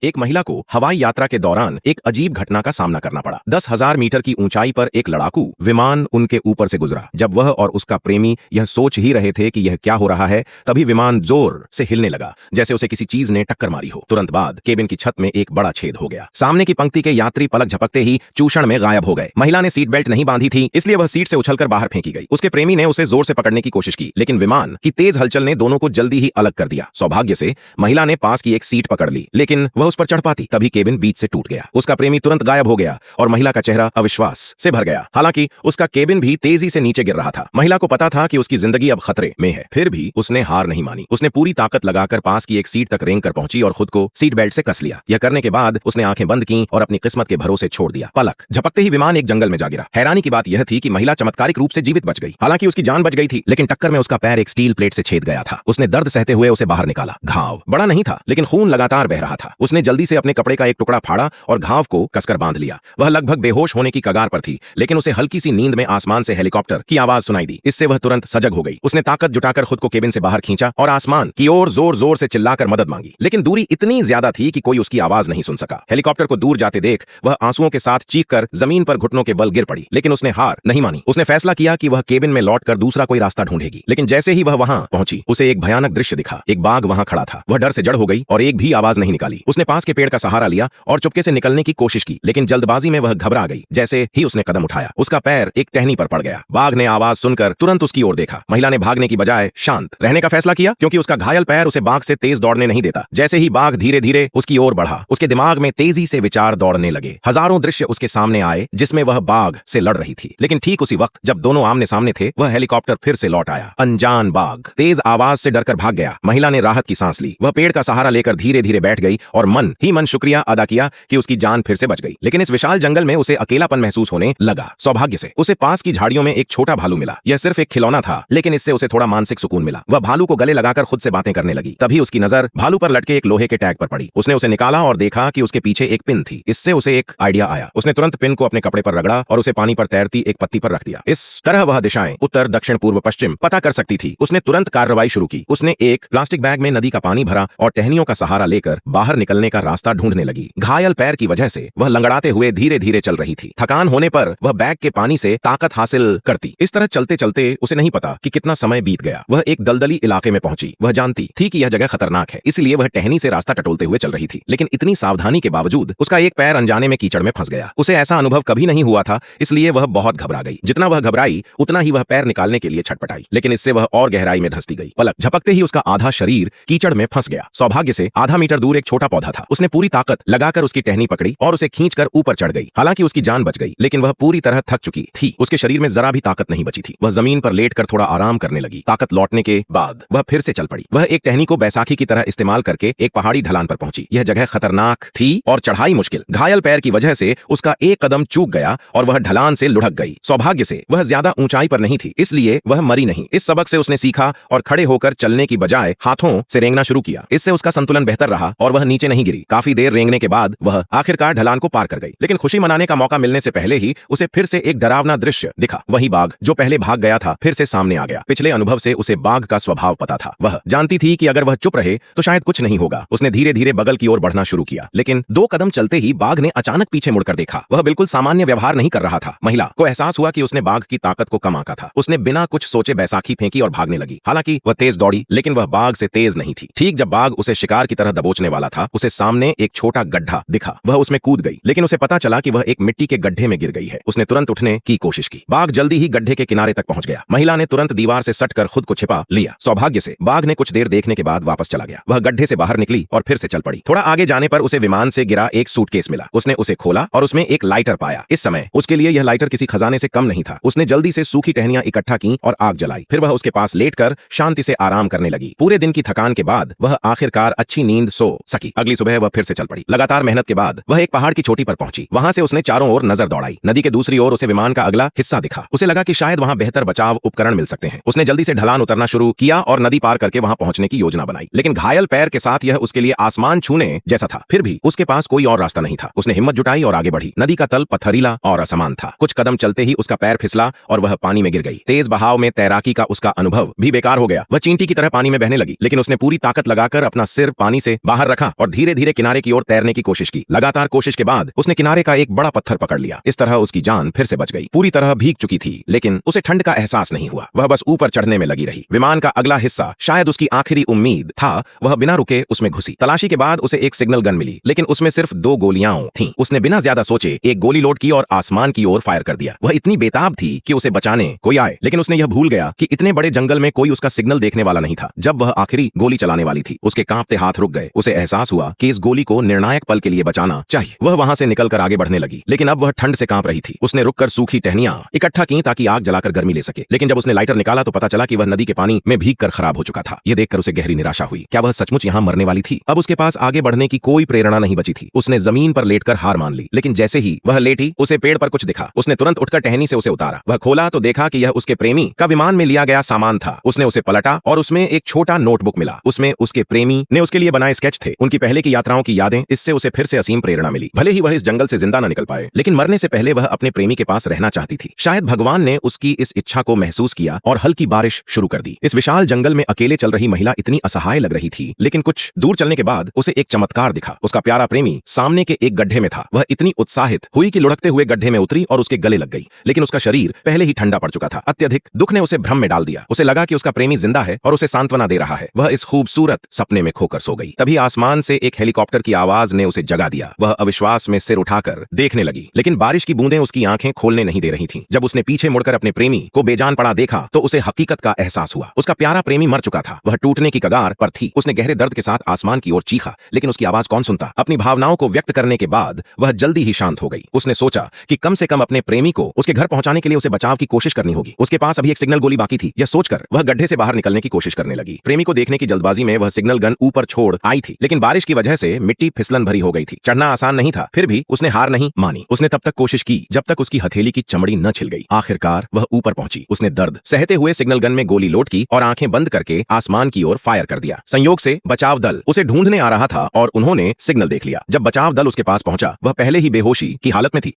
एक महिला को हवाई यात्रा के दौरान एक अजीब घटना का सामना करना पड़ा। 10,000 मीटर की ऊंचाई पर एक लड़ाकू विमान उनके ऊपर से गुजरा। जब वह और उसका प्रेमी यह सोच ही रहे थे कि यह क्या हो रहा है, तभी विमान जोर से हिलने लगा, जैसे उसे किसी चीज ने टक्कर मारी हो। तुरंत बाद केबिन की छत में एक बड़ा छेद हो गया। सामने की पंक्ति के यात्री पलक झपकते ही चूषण में गायब हो गए। महिला ने सीट बेल्ट नहीं बांधी थी, इसलिए वह सीट से उछलकर बाहर फेंकी गई। उसके प्रेमी ने उसे जोर से पकड़ने की कोशिश की, लेकिन विमान की तेज हलचल ने दोनों को जल्दी ही अलग कर दिया। सौभाग्य से महिला ने पास की एक सीट पकड़ ली, लेकिन वह उस पर चढ़ पाती, तभी केबिन बीच से टूट गया। उसका प्रेमी तुरंत गायब हो गया और महिला का चेहरा अविश्वास से भर गया। हालांकि उसका केबिन भी तेजी से नीचे गिर रहा था। महिला को पता था कि उसकी जिंदगी अब खतरे में है, फिर भी उसने हार नहीं मानी। उसने पूरी ताकत लगाकर पास की एक सीट तक रेंग कर पहुंची और खुद को सीट बेल्ट से कस लिया। यह करने के बाद उसने आंखें बंद की और अपनी किस्मत के भरोसे छोड़ दिया। पलक झपकते ही विमान एक जंगल में जा गिरा। हैरानी की बात यह थी कि महिला चमत्कारिक रूप से जीवित बच गई। हालांकि उसकी जान बच गई थी, लेकिन टक्कर में उसका पैर एक स्टील प्लेट से छेद गया था। उसने दर्द सहते हुए उसे बाहर निकाला। घाव बड़ा नहीं था, लेकिन खून लगातार बह रहा था। उसने जल्दी से अपने कपड़े का एक टुकड़ा फाड़ा और घाव को कसकर बांध लिया। वह लगभग बेहोश होने की कगार पर थी, लेकिन उसे हल्की सी नींद में आसमान से हेलीकॉप्टर की आवाज सुनाई दी। इससे वह तुरंत सजग हो गई। उसने ताकत जुटाकर खुद को केबिन से बाहर खींचा और आसमान की ओर जोर जोर से चिल्लाकर मदद मांगी, लेकिन दूरी इतनी ज्यादा थी कि कोई उसकी आवाज नहीं सुन सका। हेलीकॉप्टर को दूर जाते देख वह आंसुओं के साथ चीखकर जमीन पर घुटनों के बल गिर पड़ी, लेकिन उसने हार नहीं मानी। उसने फैसला किया कि वह केबिन में लौटकर दूसरा कोई रास्ता ढूंढेगी। लेकिन जैसे ही वह वहां पहुंची, उसे एक भयानक दृश्य दिखा। एक बाघ वहां खड़ा था। वह डर से जड़ हो गई और एक भी आवाज नहीं निकाली। उसने पास के पेड़ का सहारा लिया और चुपके से निकलने की कोशिश की, लेकिन जल्दबाजी में वह घबरा गई। जैसे ही उसने कदम उठाया, उसका पैर एक टहनी पर पड़ गया। बाघ ने आवाज सुनकर तुरंत उसकी ओर देखा। महिला ने भागने की बजाय शांत रहने का फैसला किया, क्योंकि उसका घायल पैर उसे बाघ से तेज दौड़ने नहीं देता। जैसे ही बाघ धीरे धीरे उसकी ओर बढ़ा, उसके दिमाग में तेजी से विचार दौड़ने लगे। हजारों दृश्य उसके सामने आए, जिसमें वह बाघ से लड़ रही थी। लेकिन ठीक उसी वक्त जब दोनों आमने सामने थे, वह हेलीकॉप्टर फिर से लौट आया। अनजान बाघ तेज आवाज से डरकर भाग गया। महिला ने राहत की सांस ली। वह पेड़ का सहारा लेकर धीरे धीरे बैठ गई और मन ही मन शुक्रिया अदा किया कि उसकी जान फिर से बच गई। लेकिन इस विशाल जंगल में उसे अकेलापन महसूस होने लगा। सौभाग्य से उसे पास की झाड़ियों में एक छोटा भालू मिला। यह सिर्फ एक खिलौना था, लेकिन इससे उसे थोड़ा मानसिक सुकून मिला। वह भालू को गले लगाकर खुद से बातें करने लगी। तभी उसकी नजर भालू पर लटके एक लोहे के टैग पर पड़ी। उसने उसे निकाला और देखा कि उसके पीछे एक पिन थी। इससे उसे एक आइडिया आया। उसने तुरंत पिन को अपने कपड़े पर रगड़ा और उसे पानी पर तैरती एक पत्ती पर रख दिया। इस तरह वह दिशाएं उत्तर, दक्षिण, पूर्व, पश्चिम पता कर सकती थी। उसने तुरंत कार्रवाई शुरू की। उसने एक प्लास्टिक बैग में नदी का पानी भरा और टहनियों का सहारा लेकर बाहर निकलने का रास्ता ढूंढने लगी। घायल पैर की वजह से वह लंगड़ाते हुए धीरे धीरे चल रही थी। थकान होने पर वह बैग के पानी से ताकत हासिल करती। इस तरह चलते चलते उसे नहीं पता कि कितना समय बीत गया। वह एक दलदली इलाके में पहुंची। वह जानती थी कि यह जगह खतरनाक है, इसलिए वह टहनी से रास्ता टटोलते हुए चल रही थी। लेकिन इतनी सावधानी के बावजूद उसका एक पैर अनजाने में कीचड़ में फंस गया। उसे ऐसा अनुभव कभी नहीं हुआ था, इसलिए वह बहुत घबरा गई। जितना वह घबराई, उतना ही वह पैर निकालने के लिए छटपटाई, लेकिन इससे वह और गहराई में धंसती गई। पलक झपकते ही उसका आधा शरीर कीचड़ में फंस गया। सौभाग्य से आधा मीटर दूर एक छोटा पौधा था। उसने पूरी ताकत लगाकर उसकी टहनी पकड़ी और उसे खींचकर ऊपर चढ़ गई। हालांकि उसकी जान बच गई, लेकिन वह पूरी तरह थक चुकी थी। उसके शरीर में जरा भी ताकत नहीं बची थी। वह जमीन पर लेटकर थोड़ा आराम करने लगी। ताकत लौटने के बाद वह फिर से चल पड़ी। वह एक टहनी को बैसाखी की तरह इस्तेमाल करके एक पहाड़ी ढलान पर पहुंची। यह जगह खतरनाक थी और चढ़ाई मुश्किल। घायल पैर की वजह से उसका एक कदम चूक गया और वह ढलान से लुढ़क गई। सौभाग्य से वह ज्यादा ऊंचाई पर नहीं थी, इसलिए वह मरी नहीं। इस सबक से उसने सीखा और खड़े होकर चलने की बजाय हाथों से रेंगना शुरू किया। इससे उसका संतुलन बेहतर रहा और वह नीचे नहीं गिरी। काफी देर रेंगने के बाद वह आखिरकार ढलान को पार कर गई। लेकिन खुशी मनाने का मौका मिलने से पहले ही उसे फिर से एक डरावना दृश्य दिखा। वही बाघ जो पहले भाग गया था फिर से सामने आ गया। पिछले अनुभव से उसे बाघ का स्वभाव पता था। वह जानती थी कि अगर वह चुप रहे तो शायद कुछ नहीं होगा। उसने धीरे धीरे बगल की ओर बढ़ना शुरू किया, लेकिन 2 कदम चलते ही बाघ ने अचानक पीछे मुड़कर देखा। वह बिल्कुल सामान्य व्यवहार नहीं कर रहा था। महिला को एहसास हुआ कि उसने बाघ की ताकत को कम आंका था। उसने बिना कुछ सोचे बैसाखी फेंकी और भागने लगी। हालांकि वह तेज दौड़ी, लेकिन वह बाघ से तेज नहीं थी। ठीक जब बाघ उसे शिकार की तरह दबोचने वाला था, उसे सामने एक छोटा गड्ढा दिखा। वह उसमें कूद गई, लेकिन उसे पता चला कि वह एक मिट्टी के गड्ढे में गिर गई है। उसने तुरंत उठने की कोशिश की। बाघ जल्दी ही गड्ढे के किनारे तक पहुंच गया। महिला ने तुरंत दीवार से सटकर खुद को छिपा लिया। सौभाग्य से बाघ ने कुछ देर देखने के बाद वापस चला गया। वह गड्ढे से बाहर निकली और फिर से चल पड़ी। थोड़ा आगे जाने पर उसे विमान से गिरा एक सूटकेस मिला। उसने उसे खोला और उसमें एक लाइटर पाया। इस समय उसके लिए यह लाइटर किसी खजाने से कम नहीं था। उसने जल्दी से सूखी टहनियां इकट्ठा की और आग जलाई। फिर वह उसके पास लेटकर शांति से आराम करने लगी। पूरे दिन की थकान के बाद वह आखिरकार अच्छी नींद सो सकी। अगली सुबह वह फिर से चल पड़ी। लगातार मेहनत के बाद वह एक पहाड़ की चोटी पर पहुंची। वहां से उसने चारों ओर नजर दौड़ाई। नदी के दूसरी ओर उसे विमान का अगला हिस्सा दिखा। उसे लगा कि शायद वहां बेहतर बचाव उपकरण मिल सकते हैं। उसने जल्दी से ढलान उतरना शुरू किया और नदी पार करके वहां पहुंचने की योजना बनाई। लेकिन घायल पैर के साथ यह उसके लिए आसमान छूने जैसा था। फिर भी उसके पास कोई और रास्ता नहीं था। उसने हिम्मत जुटाई और आगे बढ़ी। नदी का तल पथरीला और असमान था। कुछ कदम चलते ही उसका पैर फिसला और वह पानी में गिर गई। तेज बहाव में तैराकी का उसका अनुभव भी बेकार हो गया। वह चींटी की तरह पानी में बहने लगी, लेकिन उसने पूरी ताकत लगाकर अपना सिर पानी से बाहर रखा और धीरे धीरे धीरे किनारे की ओर तैरने की कोशिश की। लगातार कोशिश के बाद उसने किनारे का एक बड़ा पत्थर पकड़ लिया। इस तरह उसकी जान फिर से बच गई। पूरी तरह भीग चुकी थी, लेकिन उसे ठंड का एहसास नहीं हुआ। वह बस ऊपर चढ़ने में लगी रही। विमान का अगला हिस्सा शायद उसकी आखिरी उम्मीद था। वह बिना रुके उसमें घुसी। तलाशी के बाद उसे एक सिग्नल गन मिली, लेकिन उसमें सिर्फ 2 गोलियां थीं। उसने बिना ज्यादा सोचे एक गोली लोड की और आसमान की ओर फायर कर दिया। वह इतनी बेताब थी कि उसे बचाने कोई आए, लेकिन उसने यह भूल गया कि इतने बड़े जंगल में कोई उसका सिग्नल देखने वाला नहीं था। जब वह आखिरी गोली चलाने वाली थी, उसके कांपते हाथ रुक गए। उसे एहसास हुआ कि इस गोली को निर्णायक पल के लिए बचाना चाहिए। वह वहां से निकलकर आगे बढ़ने लगी, लेकिन अब वह ठंड से कांप रही थी। उसने रुककर सूखी टहनियां इकट्ठा की ताकि आग जलाकर गर्मी ले सके, लेकिन जब उसने लाइटर निकाला तो पता चला कि वह नदी के पानी में भीगकर खराब हो चुका था। यह देखकर उसे गहरी निराशा हुई। क्या वह सचमुच यहां मरने वाली थी? अब उसके पास आगे बढ़ने की कोई प्रेरणा नहीं बची थी। उसने जमीन पर लेटकर हार मान ली, लेकिन जैसे ही वह लेटी, उसे पेड़ पर कुछ दिखा। उसने तुरंत उठकर टहनी से उसे उतारा। वह खोला तो देखा कि यह उसके प्रेमी का विमान में लिया गया सामान था। उसने उसे पलटा और उसमें एक छोटा नोटबुक मिला। उसमें उसके प्रेमी ने उसके लिए बनाए स्केच थे, उनकी पहले की यात्राओं की यादें। इससे उसे फिर से असीम प्रेरणा मिली। भले ही वह इस जंगल से जिंदा न निकल पाए, लेकिन मरने से पहले वह अपने प्रेमी के पास रहना चाहती थी। शायद भगवान ने उसकी इस इच्छा को महसूस किया और हल्की बारिश शुरू कर दी। इस विशाल जंगल में अकेले चल रही महिला इतनी असहाय लग रही थी, लेकिन कुछ दूर चलने के बाद उसे एक चमत्कार दिखा। उसका प्यारा प्रेमी सामने के एक गड्ढे में था। वह इतनी उत्साहित हुई कि लुढ़कते हुए गड्ढे में उतरी और उसके गले लग गई, लेकिन उसका शरीर पहले ही ठंडा पड़ चुका था। अत्यधिक दुख ने उसे भ्रम में डाल दिया। उसे लगा कि उसका प्रेमी जिंदा है और उसे सांत्वना दे रहा है। वह इस खूबसूरत सपने में खोकर सो गई। तभी आसमान से एक हेलीकॉप्टर की आवाज ने उसे जगा दिया। वह अविश्वास में सिर उठाकर देखने लगी, लेकिन बारिश की बूंदें उसकी आंखें खोलने नहीं दे रही थीं। जब उसने पीछे मुड़कर अपने प्रेमी को बेजान पड़ा देखा तो उसे हकीकत का एहसास हुआ। उसका प्यारा प्रेमी मर चुका था। वह टूटने की कगार पर थी। उसने गहरे दर्द के साथ आसमान की ओर चीखा, लेकिन उसकी आवाज कौन सुनता। अपनी भावनाओं को व्यक्त करने के बाद वह जल्दी ही शांत हो गई। उसने सोचा कि कम से कम अपने प्रेमी को उसके घर पहुंचाने के लिए उसे बचाव की कोशिश करनी होगी। उसके पास अभी एक सिग्नल गोली बाकी थी। यह सोचकर वह गड्ढे से बाहर निकलने की कोशिश करने लगी। प्रेमी को देखने की जल्दबाजी में वह सिग्नल गन ऊपर छोड़ आई थी, लेकिन बारिश की वजह से मिट्टी फिसलन भरी हो गई थी। चढ़ना आसान नहीं था, फिर भी उसने हार नहीं मानी। उसने तब तक कोशिश की जब तक उसकी हथेली की चमड़ी न छिल गई। आखिरकार वह ऊपर पहुंची। उसने दर्द सहते हुए सिग्नल गन में गोली लोड की और आंखें बंद करके आसमान की ओर फायर कर दिया। संयोग से बचाव दल उसे ढूंढने आ रहा था और उन्होंने सिग्नल देख लिया। जब बचाव दल उसके पास पहुंचा, वह पहले ही बेहोशी की हालत में थी।